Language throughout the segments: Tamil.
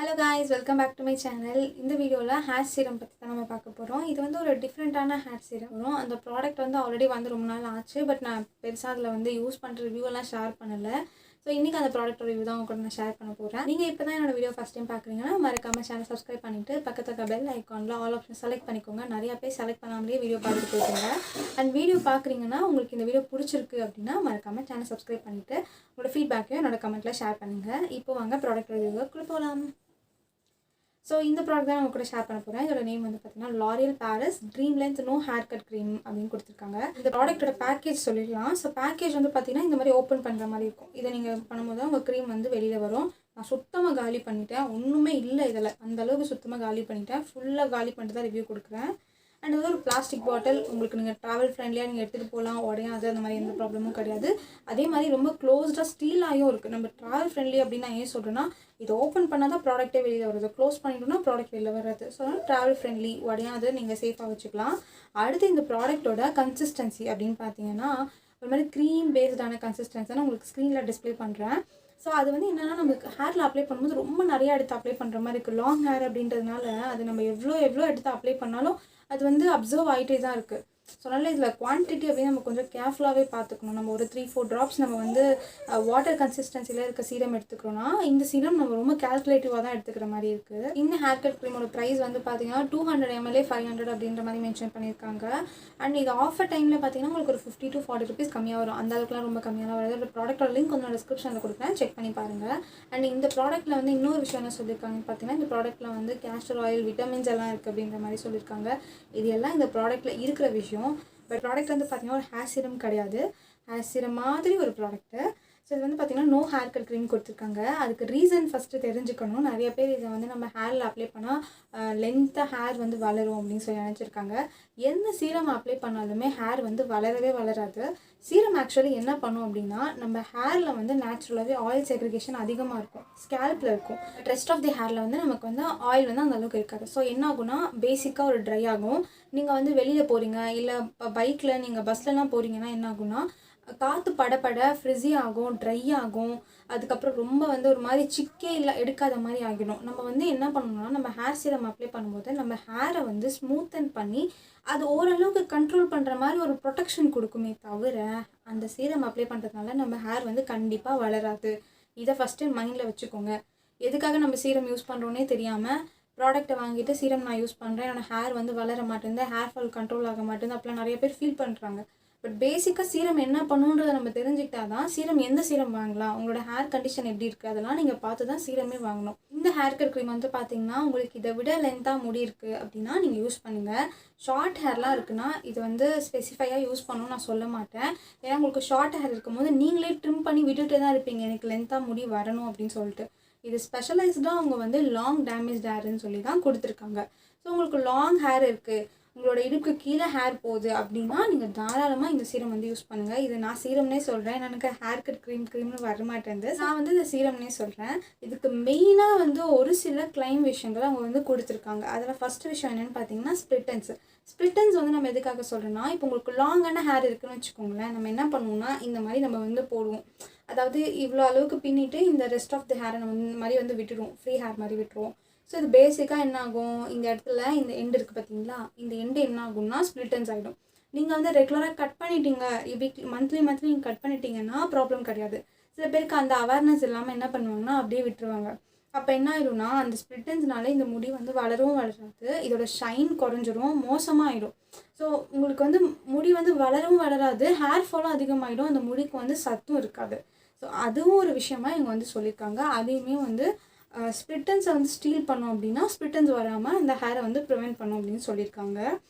Hello guys, welcome back to my channel. In the video la hair serum பத்தி தான் நம்ம பார்க்க போறோம். இது வந்து ஒரு டிஃபரண்டான hair serum. அந்த ப்ராடக்ட் வந்து ஆல்ரெடி வந்து ரொம்ப நாள் ஆச்சு, பட் நான் பெருசா அதுல வந்து யூஸ் பண்ற ரிவ்யூ எல்லாம் ஷேர் பண்ணல. சோ இன்னைக்கு அந்த ப்ராடக்ட்டோட ரிவ்யூ தான் உங்களுக்கு நான் ஷேர் பண்ண போறேன். நீங்க இப்பதான் என்னோட வீடியோ ஃபர்ஸ்ட் டைம் பார்க்கறீங்கன்னா மறக்காம சேனல் சப்ஸ்கிரைப் பண்ணிட்டு பக்கத்துல இருக்க பெல் ஐகான்ல ஆல் ஆப்ஷன் செலக்ட் பண்ணிக்கோங்க. நிறைய பேர் செலக்ட் பண்ணாமலே வீடியோ பார்த்துட்டு போறீங்க. அண்ட் வீடியோ பார்க்கறீங்கன்னா உங்களுக்கு இந்த வீடியோ பிடிச்சிருக்கு அப்படினா மறக்காம சேனல் சப்ஸ்கிரைப் பண்ணிட்டு உங்களோட ஃபீட்பேக்கை என்னோட கமெண்ட்ல ஷேர் பண்ணுங்க. இப்போ வாங்க ப்ராடக்ட் ரிவ்யூக்கு போலாம். So இந்த ப்ராடக்ட் தான் நான் உங்களுக்கு ஷேர் பண்ண போறேன். இதோட நேம் வந்து பார்த்தீங்கன்னா Loreal Paris Dream Length No Haircut Cream அப்படின்னு கொடுத்திருக்காங்க. இந்த ப்ராடக்ட்டோட பேக்கேஜ் சொல்லிடலாம். ஸோ பேக்கேஜ் வந்து பார்த்தீங்கன்னா இந்த மாதிரி ஓப்பன் பண்ணுற மாதிரி இருக்கும். இதை நீங்கள் பண்ணும்போது உங்கள் க்ரீம் வந்து வெளியில் வரும். நான் சுத்தமாக காலி பண்ணிட்டேன், ஒன்றுமே இல்லை இதில், அந்த அளவுக்கு சுத்தமாக காலி பண்ணிட்டேன். ஃபுல்லாக காலி பண்ணிட்டு தான் ரிவ்யூ கொடுக்குறேன். அண்ட் இது ஒரு பிளாஸ்டிக் பாட்டில், உங்களுக்கு நீங்கள் ட்ராவல் ஃப்ரெண்ட்லியாக நீங்கள் எடுத்துகிட்டு போகலாம், உடையாது, அந்த மாதிரி எந்த ப்ராப்ளமும் கிடையாது. அதே மாதிரி ரொம்ப க்ளோஸ்டாக ஸ்டீலாகவும் இருக்குது. நம்ம ட்ராவல் ஃப்ரெண்ட்லி அப்படின்னு நான் ஏன் சொல்கிறேன்னா, இது ஓப்பன் பண்ணால் தான் ப்ராடக்ட்டே வெளியில் வருது, க்ளோஸ் பண்ணிட்டோம்னா ப்ராடக்ட் வெளியில் வராது. ஸோ அதனால் ட்ராவல் ஃப்ரெண்ட்லி, உடையாது, நீங்கள் சேஃபாக வச்சுக்கலாம். அடுத்து இந்த ப்ராடக்ட்டோட கன்சிஸ்டன்சி அப்படின்னு பார்த்தீங்கன்னா ஒரு மாதிரி க்ரீம் பேஸ்டான கன்சிஸ்டன்சி நான் உங்களுக்கு ஸ்க்ரீனில் டிஸ்பிளே பண்ணுறேன். ஸோ அது வந்து என்னென்னா நமக்கு ஹேரில் அப்ளை பண்ணும்போது ரொம்ப நிறையா எடுத்து அப்ளை பண்ணுற மாதிரி இருக்குது. லாங் ஹேர் அப்படின்றதுனால அது நம்ம எவ்வளோ எடுத்து அப்ளை பண்ணாலும் அது வந்து அப்சர்வ் ஆகிட்டே தான் இருக்குது. ஸோ அதனால் இதில் குவான்டிட்டி அப்படின்னு நம்ம கொஞ்சம் கேர்ஃபுல்லாகவே பார்த்துக்கணும். நம்ம ஒரு 3-4 ட்ராப்ஸ் நம்ம வந்து வாட்டர் கன்சிஸ்டன்சியில் இருக்க சீரம் எடுத்துக்கிறோன்னா இந்த சீரம் நம்ம ரொம்ப கால்குலேட்டிவாக தான் எடுத்துக்கிற மாதிரி இருக்குது. இந்த ஹேர் கட் க்ரீமோட ப்ரைஸ் வந்து பார்த்தீங்கன்னா 200 ml 500 அப்படின்ற மாதிரி மென்ஷன் பண்ணியிருக்காங்க. அண்ட் இது ஆஃபர் டைமில் பார்த்தீங்கன்னா உங்களுக்கு ஒரு 50 to 40 rupees கம்மியாக வரும். அந்த அளவுக்குலாம் ரொம்ப கம்மியாக வருது. அந்த ப்ராடக்ட்டோட லிங்க் வந்து நான் டிஸ்கிரிப்ஷனில் கொடுக்குறேன், செக் பண்ணி பாருங்கள். அண்ட் இந்த ப்ராடக்ட்டில் வந்து இன்னொரு விஷயம் என்ன சொல்லியிருக்காங்கன்னு பார்த்தீங்கன்னா இந்த ப்ராடக்ட்டில் வந்து கேஸ்டர் ஆயில், விட்டமின்ஸ் எல்லாம் இருக்குது அப்படின்ற மாதிரி சொல்லியிருக்காங்க. இது எல்லாம் இந்த ப்ராடக்ட்டில் இருக்கிற விஷயம். பட் ப்ராடக்ட் வந்து பார்த்தீங்கன்னா ஒரு ஹேர் சீரம் கிடையாது, ஹேர் சீரம் மாதிரி ஒரு ப்ராடக்ட்டு. ஸோ இது வந்து பார்த்தீங்கன்னா நோ ஹேர் கட் க்ரீம் கொடுத்துருக்காங்க. அதுக்கு ரீசன் ஃபஸ்ட்டு தெரிஞ்சுக்கணும். நிறைய பேர் இதை வந்து நம்ம ஹேரில் அப்ளை பண்ணால் லென்த்தாக ஹேர் வந்து வளரும் அப்படின்னு சொல்லி நினச்சிருக்காங்க. எந்த சீரம் அப்ளை பண்ணாலுமே ஹேர் வந்து வளரவே வளராது. சீரம் ஆக்சுவலி என்ன பண்ணும் அப்படின்னா நம்ம ஹேரில் வந்து நேச்சுரலாகவே ஆயில் செக்ரிகேஷன் அதிகமாக இருக்கும், ஸ்கேல்பில் இருக்கும். ரெஸ்ட் ஆஃப் தி ஹேரில் வந்து நமக்கு வந்து ஆயில் வந்து அந்த அளவுக்கு இருக்காது. ஸோ என்ன ஆகும்னா பேசிக்காக ஒரு ட்ரை ஆகும். நீங்கள் வந்து வெளியில் போகிறீங்க, இல்லை இப்போ பைக்கில் நீங்கள் பஸ்லலாம் போகிறீங்கன்னா என்ன ஆகும்னா காற்று படப்பட ஃப்ரிஸி ஆகும், ட்ரை ஆகும். அதுக்கப்புறம் ரொம்ப வந்து ஒரு மாதிரி சிக்கே இல்லை எடுக்காத மாதிரி ஆகிடும். நம்ம வந்து என்ன பண்ணணும்னா நம்ம ஹேர் சீரம் அப்ளை பண்ணும்போது நம்ம ஹேரை வந்து ஸ்மூத்தன் பண்ணி அது ஓரளவுக்கு கண்ட்ரோல் பண்ணுற மாதிரி ஒரு ப்ரொடெக்ஷன் கொடுக்குமே தவிர அந்த சீரம் அப்ளை பண்ணுறதுனால நம்ம ஹேர் வந்து கண்டிப்பாக வளராது. இதை ஃபஸ்ட்டு மைண்டில் வச்சுக்கோங்க. எதுக்காக நம்ம சீரம் யூஸ் பண்ணுறோன்னே தெரியாமல் ப்ராடக்ட்டை வாங்கிட்டு சீரம் நான் யூஸ் பண்ணுறேன், என்னோடய ஹேர் வந்து வளர மாட்டேங்குது, ஹேர் ஃபால் கண்ட்ரோல் ஆக மாட்டேங்குது அப்படிலாம் நிறைய பேர் ஃபீல் பண்ணுறாங்க. பட் பேசிக்காக சீரம் என்ன பண்ணுன்றதை நம்ம தெரிஞ்சுக்கிட்டா தான் சீரம் எந்த சீரம் வாங்கலாம், உங்களோட ஹேர் கண்டிஷன் எப்படி இருக்குது அதெல்லாம் நீங்கள் பார்த்து தான் சீரமே வாங்கணும். இந்த ஹேர் கட் க்ரீம் வந்து பார்த்தீங்கன்னா உங்களுக்கு இதை விட லென்த்தாக முடி இருக்குது அப்படின்னா நீங்கள் யூஸ் பண்ணுங்கள். ஷார்ட் ஹேர்லாம் இருக்குன்னா இது வந்து ஸ்பெசிஃபையாக யூஸ் பண்ணணும்னு நான் சொல்ல மாட்டேன். ஏன்னா உங்களுக்கு ஷார்ட் ஹேர் இருக்கும்போது நீங்களே ட்ரிம் பண்ணி விட்டுகிட்டே தான் இருப்பீங்க, எனக்கு லென்த்தாக முடி வரணும் அப்படின்னு சொல்லிட்டு. இது ஸ்பெஷலைஸ்டாக அவங்க வந்து லாங் டேமேஜ் ஹேர்ன்னு சொல்லி தான் கொடுத்துருக்காங்க. ஸோ உங்களுக்கு லாங் ஹேர் இருக்குது, உங்களோட இடுப்புக்கு கீழே ஹேர் போகுது அப்படின்னா நீங்கள் தாராளமாக இந்த சீரம் வந்து யூஸ் பண்ணுங்கள். இது நான் சீரம்னே சொல்கிறேன், எனக்கு ஹேர் கட் க்ரீம்னு வரமாட்டேங்குது, நான் வந்து இந்த சீரம்னே சொல்கிறேன். இதுக்கு மெயினாக வந்து ஒரு சில கிளைம் விஷயங்கள் அவங்க வந்து கொடுத்துருக்காங்க. அதில் ஃபஸ்ட்டு விஷயம் என்னென்னு பார்த்தீங்கன்னா ஸ்ப்ளிட்டன்ஸ் வந்து நம்ம எதுக்காக சொல்கிறோன்னா இப்போ உங்களுக்கு லாங்கான ஹேர் இருக்குதுன்னு வச்சுக்கோங்களேன், நம்ம என்ன பண்ணுவோம்னா இந்த மாதிரி நம்ம வந்து போடுவோம். அதாவது இவ்வளோ அளவுக்கு பின்னிட்டு இந்த ரெஸ்ட் ஆஃப் தி ஹேரை நம்ம இந்த மாதிரி வந்து விட்டுடுவோம், ஃப்ரீ ஹேர் மாதிரி விட்டுருவோம். ஸோ இது பேசிக்காக என்ன ஆகும், இந்த இடத்துல இந்த எண்டு இருக்குது பார்த்தீங்களா, இந்த எண்டு என்ன ஆகும்னா ஸ்ப்ளிட்டன்ஸ் ஆகிடும். நீங்கள் வந்து ரெகுலராக கட் பண்ணிட்டீங்க, மந்த்லி நீங்கள் கட் பண்ணிட்டீங்கன்னா ப்ராப்ளம் கிடையாது. சில பேருக்கு அந்த அவேர்னஸ் இல்லாமல் என்ன பண்ணுவாங்கன்னா அப்படியே விட்டுருவாங்க. அப்போ என்ன ஆயிடும்னா அந்த ஸ்ப்ளிட்டன்ஸ்னால இந்த முடி வந்து வளரவும் வளராது, இதோட ஷைன் குறைஞ்சிரும், மோசமாக ஆகிடும். ஸோ உங்களுக்கு வந்து முடி வந்து வளரவும் வளராது, ஹேர் ஃபாலும் அதிகமாகிடும், அந்த முடிக்கு வந்து சத்தும் இருக்காது. ஸோ அதுவும் ஒரு விஷயமா இவங்க வந்து சொல்லியிருக்காங்க. அதையுமே வந்து ஸ்ப்ளிட்டன்ஸை வந்து ஸ்டீல் பண்ணோம் அப்படின்னா ஸ்ப்ளிட்டன்ஸ் வராமல் இந்த ஹேரை வந்து ப்ரிவெண்ட் பண்ணும் அப்படின்னு சொல்லியிருக்காங்க.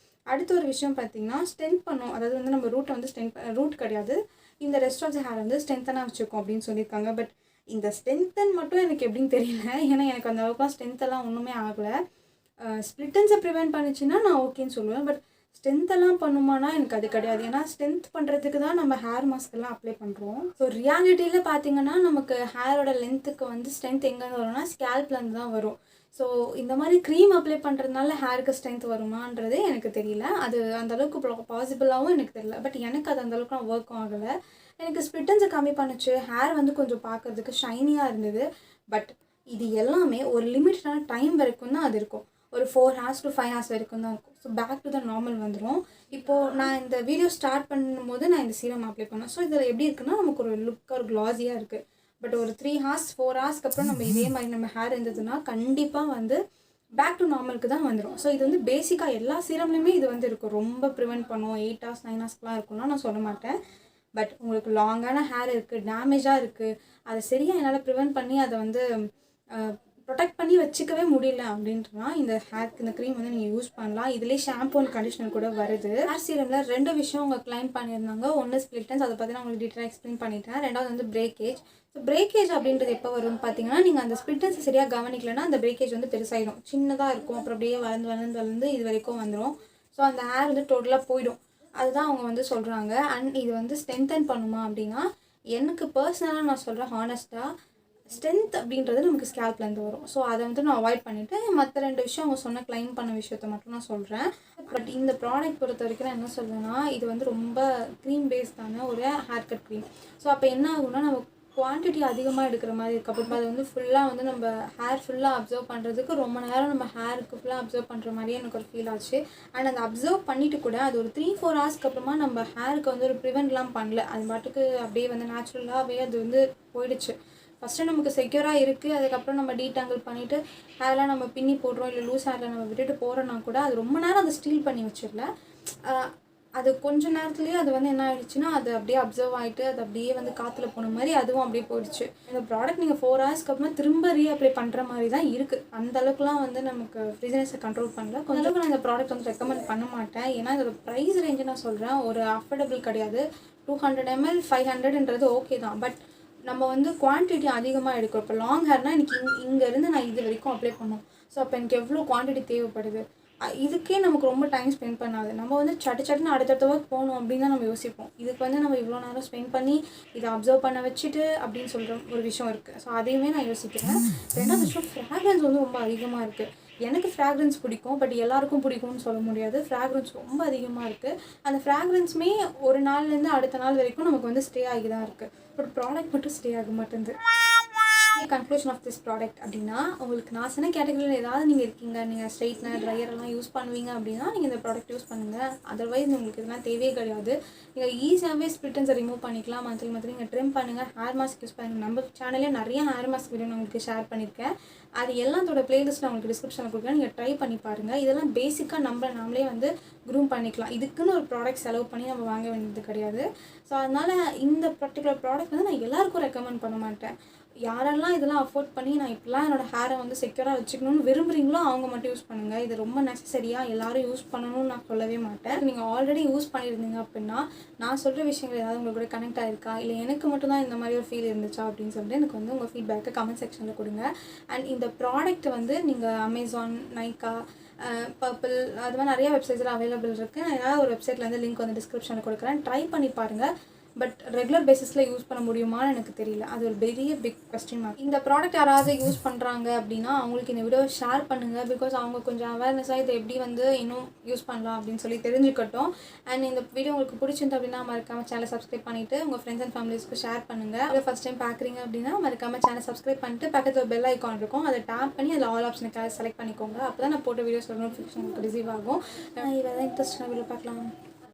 அடுத்த ஒரு விஷயம் பார்த்திங்கன்னா ஸ்ட்ரென்த் பண்ணும், அதாவது வந்து நம்ம ரூட்டை வந்து ரூட் கிடையாது, இந்த ரெஸ்ட் ஆஃப் த ஹேர் வந்து ஸ்ட்ரென்த்தனாக வச்சுருக்கோம் அப்படின்னு சொல்லியிருக்காங்க. பட் இந்த ஸ்ட்ரென்த்தன் மட்டும் எனக்கு எப்படின்னு தெரியல, ஏன்னா எனக்கு அந்த அளவுக்குலாம் ஸ்ட்ரென்த்தெல்லாம் ஒன்றுமே ஆகலை. ஸ்ப்ளிட்டன்ஸை ப்ரிவெண்ட் பண்ணிச்சுன்னா நான் ஓகேன்னு சொல்லுவேன். பட் ஸ்ட்ரென்த்தெல்லாம் பண்ணுமானா எனக்கு அது கிடையாது. ஏன்னா ஸ்ட்ரென்த் பண்ணுறதுக்கு தான் நம்ம ஹேர் மாஸ்க்கெல்லாம் அப்ளை பண்ணுறோம். ஸோ ரியாலிட்டியில் பார்த்திங்கன்னா நமக்கு ஹேரோட லென்த்துக்கு வந்து ஸ்ட்ரென்த் எங்கேருந்து வரும்னா ஸ்கேல்ப்லேருந்து தான் வரும். ஸோ இந்த மாதிரி க்ரீம் அப்ளை பண்ணுறதுனால ஹேருக்கு ஸ்ட்ரென்த் வருமானன்றதே எனக்கு தெரியல, அது அந்தளவுக்கு பாசிபிளாகவும் எனக்கு தெரியல. பட் எனக்கு அது அந்தளவுக்குலாம் ஒர்க்கும் ஆகலை. எனக்கு ஸ்ப்ளிட்டன்ஸை கம்மி பண்ணுச்சு, ஹேர் வந்து கொஞ்சம் பார்க்குறதுக்கு ஷைனியாக இருந்தது. பட் இது எல்லாமே ஒரு லிமிட்டடான டைம் வரைக்கும் தான் அது இருக்கும். ஒரு 4 ஹார்ஸ் to 5 ஹார்ஸ் வரைக்கும் தான் இருக்கும். So back to the normal வந்துடும். இப்போது நான் இந்த வீடியோ ஸ்டார்ட் பண்ணும்போது நான் இந்த சீரம் அப்ளை பண்ணேன். ஸோ இதில் எப்படி இருக்குன்னா நமக்கு ஒரு லுக்காக ஒரு க்ளாஸியாக இருக்குது. பட் ஒரு 3 ஹார்ஸ் 4 ஹார்ஸ்க்கு அப்புறம் நம்ம இதே மாதிரி நம்ம ஹேர் இருந்ததுன்னா கண்டிப்பாக வந்து பேக் டு நார்மலுக்கு தான் வந்துடும். ஸோ இது வந்து பேசிக்காக எல்லா சீரம்லையுமே இது வந்து இருக்கும். ரொம்ப ப்ரிவென்ட் பண்ணும். 8 ஹார்ஸ் 9 ஹார்ஸ்க்குலாம் இருக்கும்னா நான் சொல்ல மாட்டேன். பட் உங்களுக்கு லாங்கான ஹேர் இருக்குது, டேமேஜாக இருக்குது, அதை சரியாக என்னால் ப்ரிவென்ட் பண்ணி அதை வந்து ப்ரொடெக்ட் பண்ணி வச்சுக்கவே முடியல அப்படின்றனா இந்த ஹேர்க்கு இந்த க்ரீம் வந்து நீங்கள் யூஸ் பண்ணலாம். இதிலே ஷாம்பு அண்ட் கண்டிஷனர் கூட வருது. ஹேர் சீரமில் 2 விஷயம் அவங்க கிளைம் பண்ணியிருந்தாங்க. ஒன்று ஸ்ப்ளிட்டன்ஸ், அதை பற்றி நான் உங்களுக்கு டீட்டெயிலாக எக்ஸ்பிளைன் பண்ணிட்டேன். ரெண்டாவது வந்து பிரேக்கேஜ். ஸோ பிரேக்கேஜ் அப்படின்றது எப்போ வரும்னு பார்த்தீங்கன்னா, நீங்கள் அந்த ஸ்ப்ளிட்டன்ஸை சரியாக கவனிக்கலைன்னா அந்த பிரேக்கேஜ் வந்து பெருசாகிடும், சின்னதாக இருக்கும், அப்புறம் அப்படியே வளர்ந்து இது வரைக்கும் வந்துடும். ஸோ அந்த ஹேர் வந்து டோட்டலாக போயிடும். அதுதான் அவங்க வந்து சொல்கிறாங்க. அண்ட் இது வந்து ஸ்ட்ரென்தன் பண்ணுமா அப்படின்னா, எனக்கு பர்சனலாக நான் சொல்கிறேன் ஹானஸ்ட்டாக, ஸ்ட்ரென்த் அப்படின்றது நமக்கு ஸ்கேல்ப்லேருந்து வரும். ஸோ அதை வந்து நான் அவாய்ட் பண்ணிவிட்டு மற்ற 2 விஷயம் அவங்க சொன்ன கிளைம் பண்ண விஷயத்த மட்டும் நான் சொல்கிறேன். பட் இந்த ப்ராடக்ட் பொறுத்த வரைக்கும் நான் என்ன சொல்வேன்னா, இது வந்து ரொம்ப க்ரீம் பேஸ்டான ஒரு ஹேர் கட் க்ரீம். ஸோ அப்போ என்ன ஆகும்னா, நம்ம குவான்டிட்டி அதிகமாக எடுக்கிற மாதிரி இருக்குது. அப்புறம் அது வந்து ஃபுல்லாக வந்து நம்ம ஹேர் ஃபுல்லாக அப்சர்வ் பண்ணுறதுக்கு ரொம்ப நேரம் நம்ம ஹேருக்கு ஃபுல்லாக அப்சர்வ் பண்ணுற மாதிரியே எனக்கு ஒரு ஃபீல் ஆச்சு. அண்ட் அந்த அப்சர்வ் பண்ணிவிட்டு கூட அது ஒரு 3-4 ஹார்ஸ்க்கு அப்புறமா நம்ம ஹேருக்கு வந்து ஒரு ப்ரிவென்ட்லாம் பண்ணல. அது பாட்டுக்கு அப்படியே வந்து நேச்சுரலாகவே அது வந்து போயிடுச்சு. ஃபஸ்ட்டு நமக்கு செக்யூராக இருக்குது, அதுக்கப்புறம் நம்ம டீடாங்கிள் பண்ணிவிட்டு ஹேர்லாம் நம்ம பின்னி போடுறோம், இல்லை லூஸ் ஹேரில் நம்ம விட்டுட்டு போகிறோன்னா கூட அது ரொம்ப நேரம் அதை ஸ்டீல் பண்ணி வச்சிடல. அது கொஞ்சம் நேரத்துலேயே அது வந்து என்ன ஆகிடுச்சுன்னா, அது அப்படியே அப்சர்வ் ஆகிட்டு அது அப்படியே வந்து காற்றுல போன மாதிரி அதுவும் அப்படியே போயிடுச்சு. இந்த ப்ராடக்ட் நீங்கள் 4 ஹார்ஸ்க்கு அப்புறமா திரும்ப ரீஅப்ளை பண்ணுற மாதிரி தான் இருக்குது. அந்தளவுக்குலாம் வந்து நமக்கு ஃப்ரிஸினஸை கண்ட்ரோல் பண்ணல. கொஞ்சம் நான் இந்த ப்ராடக்ட் வந்து ரெக்கமெண்ட் பண்ண மாட்டேன். ஏன்னா இதோட ப்ரைஸ் ரேஞ்சு நான் சொல்கிறேன், ஒரு அஃபோர்டபுள் கிடையாது. 200 ml 500ன்றது ஓகே தான். பட் நம்ம வந்து குவான்டிட்டி அதிகமாக எடுக்கிறோம். இப்போ லாங் ஹேர்னால் எனக்கு இங்கேருந்து நான் இது வரைக்கும் அப்ளை பண்ணோம். ஸோ அப்போ எனக்கு எவ்வளோ குவான்டிட்டி தேவைப்படுது, இதுக்கே நமக்கு ரொம்ப டைம் ஸ்பெண்ட் பண்ணாது. நம்ம வந்து சட்டுன்னு அடுத்தடுத்த ஒர்க் போகணும் அப்படின்னு தான் நம்ம யோசிப்போம். இதுக்கு வந்து நம்ம இவ்வளோ நேரம் ஸ்பெண்ட் பண்ணி இதை அப்சர்வ் பண்ண வச்சுட்டு அப்படின்னு சொல்கிற ஒரு விஷயம் இருக்குது. ஸோ அதையுமே நான் யோசிக்கிறேன். ரெண்டாவது விஷயம், ஃப்ராக்ரன்ஸ் வந்து ரொம்ப அதிகமாக இருக்குது. எனக்கு ஃப்ராக்ரன்ஸ் பிடிக்கும், பட் எல்லாருக்கும் பிடிக்கும்னு சொல்ல முடியாது. ஃப்ராக்ரன்ஸ் ரொம்ப அதிகமாக இருக்குது. அந்த ஃப்ராக்ரன்ஸுமே ஒரு நாள்லேருந்து அடுத்த நாள் வரைக்கும் நமக்கு வந்து ஸ்டே ஆகி தான் இருக்குது. பட் ப்ராடக்ட் மட்டும் ஸ்டே ஆக மாட்டேங்குது. கன்க்ளூஷன் ஆஃப் திஸ் ப்ராடக்ட் அப்படின்னா, உங்களுக்கு நான் சொன்ன கேட்டகரியில் ஏதாவது நீங்கள் இருக்கீங்க, நீங்கள் ஸ்ட்ரைட்னர் ட்ரையரெல்லாம் யூஸ் பண்ணுவீங்க அப்படின்னா நீங்கள் இந்த ப்ராடக்ட் யூஸ் பண்ணுங்கள். அதர்வைஸ் உங்களுக்கு இதெல்லாம் தேவையே கிடையாது. நீங்கள் ஈஸியாகவே ஸ்ப்ளிட்டன்ஸை ரிமூவ் பண்ணிக்கலாம். மந்த்லி நீங்கள் ட்ரிம் பண்ணுங்கள். ஹேர் மாஸ்க் யூஸ் பண்ணுங்கள். நம்ம சேனல்லே நிறைய ஹேர் மாஸ்க் வீடியோ நான் உங்களுக்கு ஷேர் பண்ணியிருக்கேன். அது எல்லாத்தோட பிளேலிஸ்ட் நான் உங்களுக்கு டிஸ்கிரிப்ஷனில் கொடுக்குறேன். நீங்கள் ட்ரை பண்ணி பாருங்கள். இதெல்லாம் பேசிக்காக நாமளே வந்து க்ரூம் பண்ணிக்கலாம். இதுக்குன்னு ஒரு ப்ராடக்ட் செலவு பண்ணி நம்ம வாங்க வேண்டியது கிடையாது. ஸோ அதனால் இந்த பர்டிகுலர் ப்ராடக்ட் வந்து நான் எல்லாருக்கும் ரெக்கமெண்ட் பண்ண மாட்டேன். யாரெல்லாம் இதெல்லாம் அஃபோர்ட் பண்ணி நான் இப்போலாம் என்னோடய ஹேரை வந்து செக்யூராக வச்சுக்கணும்னு விரும்புகிறீங்களோ அவங்க மட்டும் யூஸ் பண்ணுங்கள். இது ரொம்ப நெசசரியாக எல்லோரும் யூஸ் பண்ணணும்னு நான் சொல்லவே மாட்டேன். நீங்கள் ஆல்ரெடி யூஸ் பண்ணியிருந்தீங்க அப்படின்னா நான் சொல்கிற விஷயங்கள் ஏதாவது உங்களுக்கு கூட கனெக்ட் ஆகிருக்கா, இல்லை எனக்கு மட்டும் தான் இந்த மாதிரி ஒரு ஃபீல் இருந்துச்சா அப்படின்னு சொல்லிட்டு எனக்கு வந்து உங்கள் ஃபீட்பேக்கை கமெண்ட் செக்ஷனில் கொடுங்க. அண்ட் இந்த ப்ராடக்ட் வந்து நீங்கள் அமேசான், நைக்கா, பர்பிள் அது மாதிரி நிறைய வெப்சைட்ஸில் அவைலபிள் இருக்குது. நான் ஏதாவது ஒரு வெப்சைட்டில் வந்து லிங்க் வந்து டிஸ்கிரிப்ஷனில் கொடுக்குறேன். ட்ரை பண்ணி பாருங்கள். பட் ரெகுலர் பேசிஸில் யூஸ் பண்ண முடியுமான்னு எனக்கு தெரியல. அது ஒரு பெரிய பிக் கொஸ்டின் மார்க். இந்த ப்ராடக்ட் யாராவது யூஸ் பண்ணுறாங்க அப்படின்னா அவங்களுக்கு இந்த வீடியோ ஷேர் பண்ணுங்கள். பிகாஸ் அவங்க கொஞ்சம் அவேர்னஸாக இதை எப்படி வந்து இன்னும் யூஸ் பண்ணலாம் அப்படின்னு சொல்லி தெரிஞ்சுக்கட்டும். அண்ட் இந்த வீடியோ உங்களுக்கு பிடிச்சிருந்து அப்படின்னா மறக்காமல் சேனல் சப்ஸ்கிரைப் பண்ணிவிட்டு உங்கள் ஃப்ரெண்ட்ஸ் அண்ட் ஃபேமிலிஸ்க்கு ஷேர் பண்ணுங்கள். அதை ஃபஸ்ட் டைம் பார்க்குறீங்க அப்படின்னா மறக்காமல் சேனல் சப்ஸ்கிரைப் பண்ணிட்டு பக்கத்தில் ஒரு பெல் ஐக்கான் இருக்கும், அதை டேப் பண்ணி அதில் ஆல் ஆப்ஷனுக்காக செலக்ட் பண்ணிக்கோங்க. அப்போ தான் நான் போட்ட வீடியோஸ் நோட்டிஃபிகேஷன் உங்களுக்கு ரிசீவ் ஆகும். இதை தான் இன்ட்ரெஸ்டான வீடியோ பார்க்கலாம்.